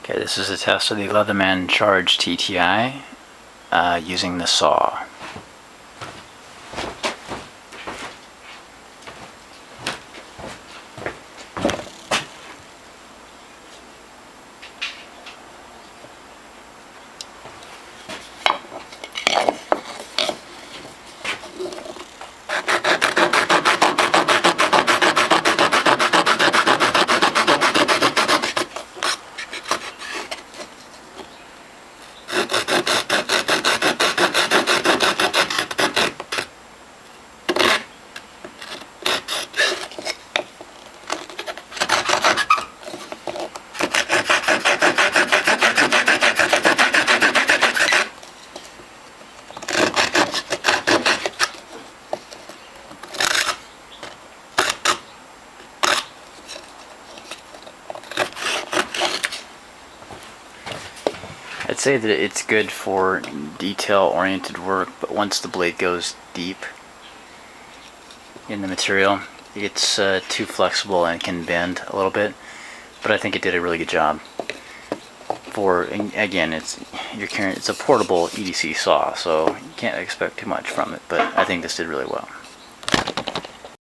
Okay, this is a test of the Leatherman Charge TTI using the saw. I'd say that it's good for detail-oriented work, but once the blade goes deep in the material, it gets too flexible and can bend a little bit. But I think it did a really good job. Again, it's a portable EDC saw, so you can't expect too much from it. But I think this did really well.